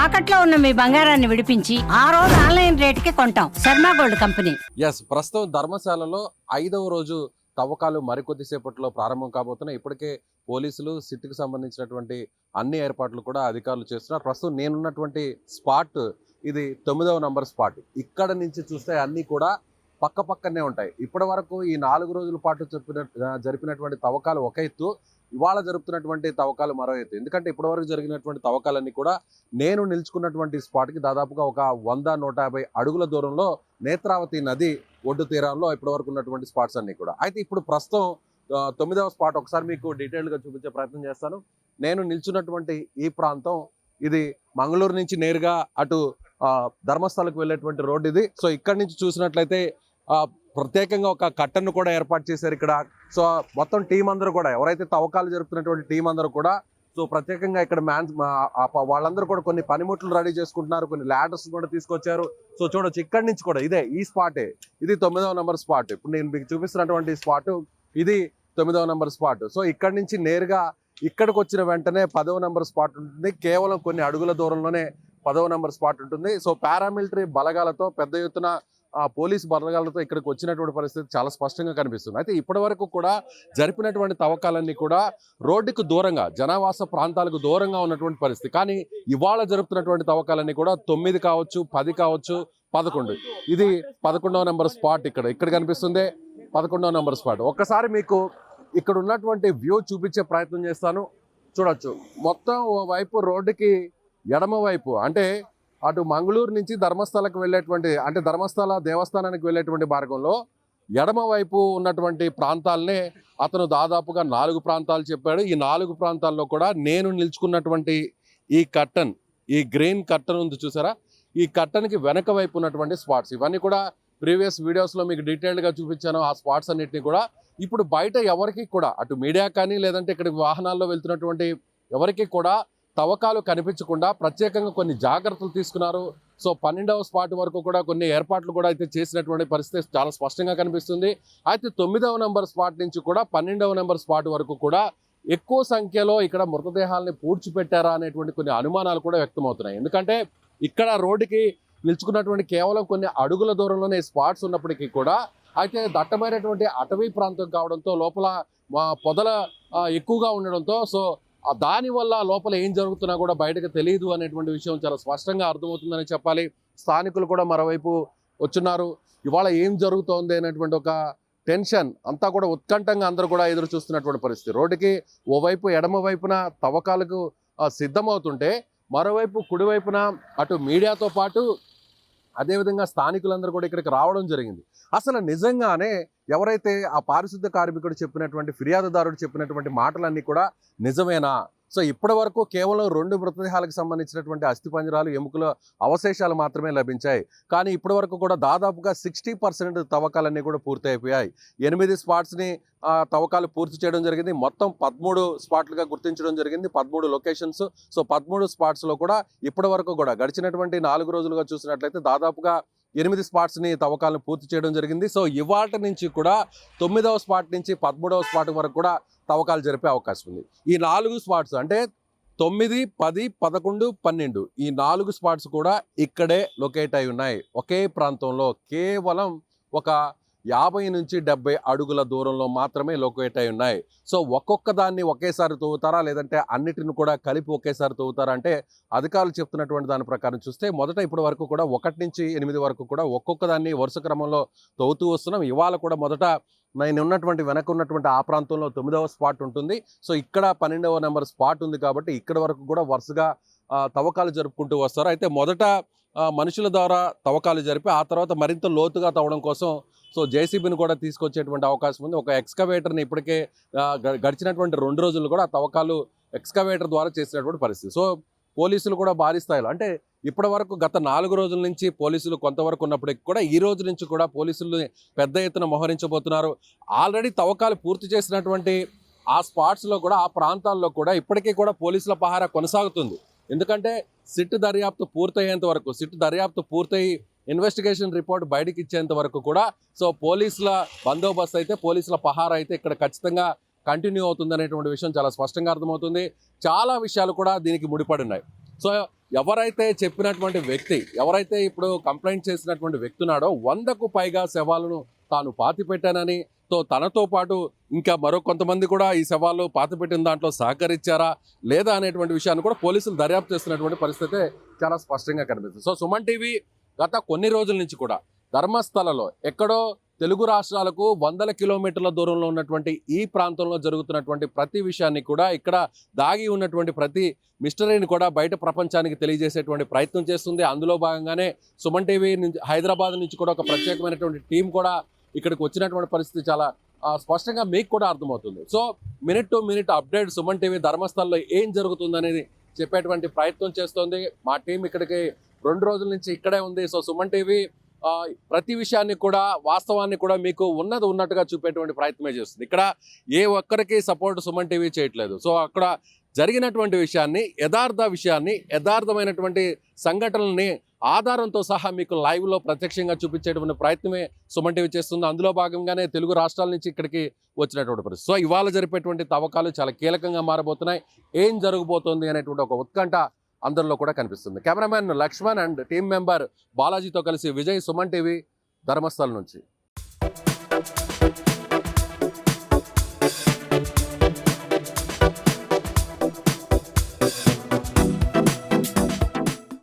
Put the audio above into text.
తాకట్లో ఉన్న మీ బంగారాన్ని విడిపించి ఆ రోజు ఆన్లైన్ రేటుకి కొంటాం. Sharma gold company. ప్రస్తుతం ధర్మశాలలో 5వ రోజు తవ్వకాలు మరికొద్దిసేపట్లో ప్రారంభం కాబోతున్నాయి. ఇప్పటికే పోలీసులు సిట్కి సంబంధించినటువంటి అన్ని ఏర్పాట్లు కూడా అధికారులు చేస్తున్నారు. ప్రస్తుతం నేనున్నటువంటి స్పాట్ ఇది 9వ నంబర్ స్పాట్. ఇక్కడ నుంచి చూస్తే అన్నీ కూడా పక్క పక్కనే ఉంటాయి. ఇప్పటి వరకు ఈ 4 రోజుల పాటు జరిపినటువంటి తవ్వకాలు ఒక ఎత్తు, ఇవాళ జరుపుతున్నటువంటి తవ్వకాలు మరో ఎత్తు. ఎందుకంటే ఇప్పటివరకు జరిగినటువంటి తవ్వకాలన్నీ కూడా నేను నిలుచుకున్నటువంటి స్పాట్కి దాదాపుగా ఒక 100-150 అడుగుల దూరంలో నేత్రావతి నది ఒడ్డు తీరాల్లో ఇప్పటివరకు ఉన్నటువంటి స్పాట్స్ అన్నీ కూడా. అయితే ఇప్పుడు ప్రస్తుతం 9వ స్పాట్ ఒకసారి మీకు డీటెయిల్గా చూపించే ప్రయత్నం చేస్తాను. నేను నిల్చున్నటువంటి ఈ ప్రాంతం ఇది మంగళూరు నుంచి నేరుగా అటు ధర్మస్థలకు వెళ్ళేటువంటి రోడ్డు ఇది. సో ఇక్కడి నుంచి చూసినట్లయితే ప్రత్యేకంగా ఒక కట్టను కూడా ఏర్పాటు చేశారు ఇక్కడ. సో మొత్తం టీం అందరూ కూడా, ఎవరైతే తవ్వకాలు జరుపుతున్నటువంటి టీం అందరూ కూడా సో ప్రత్యేకంగా ఇక్కడ వాళ్ళందరూ కూడా కొన్ని పనిముట్లు రెడీ చేసుకుంటున్నారు, కొన్ని ల్యాడర్స్ కూడా తీసుకొచ్చారు. సో చూడొచ్చు ఇక్కడి నుంచి కూడా ఈ స్పాటే, ఇది 9వ నంబర్ స్పాట్. ఇప్పుడు నేను మీకు చూపిస్తున్నటువంటి స్పాట్ ఇది 9వ నంబర్ స్పాట్. సో ఇక్కడి నుంచి నేరుగా ఇక్కడికి వచ్చిన వెంటనే 10వ నంబర్ స్పాట్ ఉంటుంది. కేవలం కొన్ని అడుగుల దూరంలోనే 10వ నంబర్ స్పాట్ ఉంటుంది. సో పారామిలిటరీ బలగాలతో, పెద్ద ఎత్తున పోలీసు బలగాలతో ఇక్కడికి వచ్చినటువంటి పరిస్థితి చాలా స్పష్టంగా కనిపిస్తుంది. అయితే ఇప్పటి వరకు కూడా జరిపినటువంటి తవ్వకాలన్నీ కూడా రోడ్డుకు దూరంగా, జనావాస ప్రాంతాలకు దూరంగా ఉన్నటువంటి పరిస్థితి. కానీ ఇవాళ జరుపుతున్నటువంటి తవ్వకాలన్నీ కూడా 9 కావచ్చు, 10 కావచ్చు, 11. ఇది 11వ నెంబర్ స్పాట్. ఇక్కడ కనిపిస్తుంది 11వ నెంబర్ స్పాట్. ఒక్కసారి మీకు ఇక్కడ ఉన్నటువంటి వ్యూ చూపించే ప్రయత్నం చేస్తాను. చూడొచ్చు మొత్తం ఓ వైపు రోడ్డుకి ఎడమ వైపు, అంటే అటు మంగళూరు నుంచి ధర్మస్థలకు వెళ్ళేటువంటి, అంటే ధర్మస్థల దేవస్థానానికి వెళ్ళేటువంటి మార్గంలో ఎడమ వైపు ఉన్నటువంటి ప్రాంతాలనే అతను దాదాపుగా 4 ప్రాంతాలు చెప్పాడు. ఈ 4 ప్రాంతాల్లో కూడా నేను నిల్చుకున్నటువంటి ఈ కర్టన్, ఈ గ్రీన్ కర్టన్ ఉంది చూసారా, ఈ కర్టన్కి వెనక వైపు ఉన్నటువంటి స్పాట్స్. ఇవన్నీ కూడా ప్రీవియస్ వీడియోస్లో మీకు డీటెయిల్డ్గా చూపించాను. ఆ స్పాట్స్ అన్నిటిని కూడా ఇప్పుడు బయట ఎవరికి కూడా, అటు మీడియా కానీ లేదంటే ఇక్కడికి వాహనాల్లో వెళ్తున్నటువంటి ఎవరికి కూడా తవ్వకాలు కనిపించకుండా ప్రత్యేకంగా కొన్ని జాగ్రత్తలు తీసుకున్నారు. సో 12వ స్పాట్ వరకు కూడా కొన్ని ఏర్పాట్లు కూడా అయితే చేసినటువంటి పరిస్థితి చాలా స్పష్టంగా కనిపిస్తుంది. అయితే 9వ నెంబర్ స్పాట్ నుంచి కూడా 12వ నెంబర్ స్పాట్ వరకు కూడా ఎక్కువ సంఖ్యలో ఇక్కడ మృతదేహాలని పూడ్చిపెట్టారా అనేటువంటి కొన్ని అనుమానాలు కూడా వ్యక్తమవుతున్నాయి. ఎందుకంటే ఇక్కడ రోడ్డుకి నిలుచుకున్నటువంటి కేవలం కొన్ని అడుగుల దూరంలోనే స్పాట్స్ ఉన్నప్పటికీ కూడా, అయితే దట్టమైనటువంటి అటవీ ప్రాంతం కావడంతో, లోపల పొదల ఎక్కువగా ఉండడంతో, సో దానివల్ల లోపల ఏం జరుగుతున్నా కూడా బయటకు తెలియదు అనేటువంటి విషయం చాలా స్పష్టంగా అర్థమవుతుందని చెప్పాలి. స్థానికులు కూడా మరోవైపు వచ్చున్నారు. ఇవాళ ఏం జరుగుతోంది అనేటువంటి ఒక టెన్షన్ అంతా కూడా ఉత్కంఠంగా అందరూ కూడా ఎదురు చూస్తున్నటువంటి పరిస్థితి. రోడ్డుకి ఓవైపు ఎడమ వైపున తవ్వకాలకు సిద్ధమవుతుంటే, మరోవైపు కుడివైపున అటు మీడియాతో పాటు అదేవిధంగా స్థానికులందరూ కూడా ఇక్కడికి రావడం జరిగింది. అసలు నిజంగానే ఎవరైతే ఆ పారిశుద్ధ కార్మికుడు చెప్పినటువంటి, ఫిర్యాదుదారుడు చెప్పినటువంటి మాటలన్నీ కూడా నిజమేనా? సో ఇప్పటి వరకు కేవలం 2 మృతదేహాలకు సంబంధించినటువంటి అస్థిపంజరాలు, ఎముకల అవశేషాలు మాత్రమే లభించాయి. కానీ ఇప్పటి వరకు కూడా దాదాపుగా 60% తవ్వకాలన్నీ కూడా పూర్తి అయిపోయాయి. 8 స్పాట్స్ని తవ్వకాలు పూర్తి చేయడం జరిగింది. మొత్తం 13 స్పాట్లుగా గుర్తించడం జరిగింది, 13 లొకేషన్స్. సో 13 స్పాట్స్లో కూడా ఇప్పటి వరకు కూడా గడిచినటువంటి 4 రోజులుగా చూసినట్లయితే దాదాపుగా 8 స్పాట్స్ని తవ్వకాలను పూర్తి చేయడం జరిగింది. సో ఇవాళ నుంచి కూడా 9వ స్పాట్ నుంచి 13వ స్పాట్ వరకు కూడా తవ్వకాలు జరిపే అవకాశం ఉంది. ఈ 4 స్పాట్స్ అంటే 9, 10, 11, 12 ఈ 4 స్పాట్స్ కూడా ఇక్కడే లొకేట్ అయి ఉన్నాయి. ఒకే ప్రాంతంలో కేవలం ఒక 50 నుంచి 70 అడుగుల దూరంలో మాత్రమే లొకేట్ అయి ఉన్నాయి. సో ఒక్కొక్క దాన్ని ఒకేసారి తవ్వుతారా, లేదంటే అన్నిటిని కూడా కలిపి ఒకేసారి తవ్వుతారా అంటే, అధికారులు చెప్తున్నటువంటి దాని ప్రకారం చూస్తే మొదట ఇప్పటి వరకు కూడా 1 నుంచి 8 వరకు కూడా ఒక్కొక్క దాన్ని వరుస క్రమంలో తవ్వుతూ వస్తున్నాం. ఇవాళ కూడా మొదట నేను ఉన్నటువంటి వెనక ఉన్నటువంటి ఆ ప్రాంతంలో 9వ స్పాట్ ఉంటుంది. సో ఇక్కడ 12వ నెంబర్ స్పాట్ ఉంది కాబట్టి ఇక్కడ వరకు కూడా వరుసగా తవ్వకాలు జరుపుకుంటూ వస్తారు. అయితే మొదట మనుషుల ద్వారా తవ్వకాలు జరిపి ఆ తర్వాత మరింత లోతుగా తవ్వడం కోసం సో జేసీబీని కూడా తీసుకొచ్చేటువంటి అవకాశం ఉంది. ఒక ఎక్స్కవేటర్ని ఇప్పటికే గడిచినటువంటి 2 రోజులు కూడా తవ్వకాలు ఎక్స్కవేటర్ ద్వారా చేసినటువంటి పరిస్థితి. సో పోలీసులు కూడా భారీ స్థాయిలో, అంటే ఇప్పటి వరకు గత 4 రోజుల నుంచి పోలీసులు కొంతవరకు ఉన్నప్పటికీ కూడా ఈ రోజు నుంచి కూడా పోలీసులు పెద్ద ఎత్తున మోహరించబోతున్నారు. ఆల్రెడీ తవ్వకాలు పూర్తి చేసినటువంటి ఆ స్పాట్స్లో కూడా, ఆ ప్రాంతాల్లో కూడా ఇప్పటికీ కూడా పోలీసుల పహారా కొనసాగుతుంది. ఎందుకంటే సిట్ దర్యాప్తు పూర్తయ్యేంత వరకు, సిట్ దర్యాప్తు పూర్తయి ఇన్వెస్టిగేషన్ రిపోర్ట్ బయటకు ఇచ్చేంత వరకు కూడా సో పోలీసుల బందోబస్తు అయితే, పోలీసుల పహారా అయితే ఇక్కడ ఖచ్చితంగా కంటిన్యూ అవుతుంది అనేటువంటి విషయం చాలా స్పష్టంగా అర్థమవుతుంది. చాలా విషయాలు కూడా దీనికి ముడిపడి ఉన్నాయి. సో ఎవరైతే చెప్పినటువంటి వ్యక్తి, ఎవరైతే ఇప్పుడు కంప్లైంట్ చేసినటువంటి వ్యక్తి ఉన్నాడో 100కు పైగా శవాలను తాను పాతిపెట్టానని, తనతో పాటు ఇంకా మరో కొంతమంది కూడా ఈ శవాలు పాతిపెట్టిన దాంట్లో సహకరించారా లేదా అనేటువంటి విషయాన్ని కూడా పోలీసులు దర్యాప్తు చేస్తున్నటువంటి పరిస్థితి చాలా స్పష్టంగా కనిపిస్తుంది. సో సుమన్ టీవీ గత కొన్ని రోజుల నుంచి కూడా ధర్మస్థలలో ఎక్కడో తెలుగు రాష్ట్రాలకు 100 కిలోమీటర్ల దూరంలో ఉన్నటువంటి ఈ ప్రాంతంలో జరుగుతున్నటువంటి ప్రతి విషయాన్ని కూడా, ఇక్కడ దాగి ఉన్నటువంటి ప్రతి మిస్టరీని కూడా బయట ప్రపంచానికి తెలియజేసేటువంటి ప్రయత్నం చేస్తుంది. అందులో భాగంగానే సుమన్ టీవీ నుంచి హైదరాబాద్ నుంచి కూడా ఒక ప్రత్యేకమైనటువంటి టీం కూడా ఇక్కడికి వచ్చినటువంటి పరిస్థితి చాలా స్పష్టంగా మీకు కూడా అర్థమవుతుంది. So minute to minute update Suman TV ధర్మస్థల్లో ఏం జరుగుతుంది అనేది చెప్పేటువంటి ప్రయత్నం చేస్తోంది. మా టీం ఇక్కడికి 2 రోజుల నుంచి ఇక్కడే ఉంది. సో సుమన్ టీవీ ప్రతి విషయాన్ని కూడా, వాస్తవాన్ని కూడా మీకు ఉన్నట్టుగా చూపేటువంటి ప్రయత్నమే చేస్తుంది. ఇక్కడ ఏ ఒక్కరికి సపోర్ట్ సుమన్ టీవీ చేయట్లేదు. సో అక్కడ జరిగినటువంటి విషయాన్ని, యథార్థమైనటువంటి సంఘటనల్ని ఆధారంతో సహా మీకు లైవ్లో ప్రత్యక్షంగా చూపించేటువంటి ప్రయత్నమే సుమన్ టీవీ చేస్తుంది. అందులో భాగంగానే తెలుగు రాష్ట్రాల నుంచి ఇక్కడికి వచ్చినటువంటి పరిస్థితి. సో ఇవాళ జరిపేటువంటి తవ్వకాలు చాలా కీలకంగా మారబోతున్నాయి. ఏం జరగబోతోంది అనేటువంటి ఒక ఉత్కంఠ అందరిలో కూడా కనిపిస్తుంది. Cameraman Lakshman and team member బాలాజీతో కలిసి విజయ్, సుమన్ టీవీ ధర్మస్థలం నుంచి.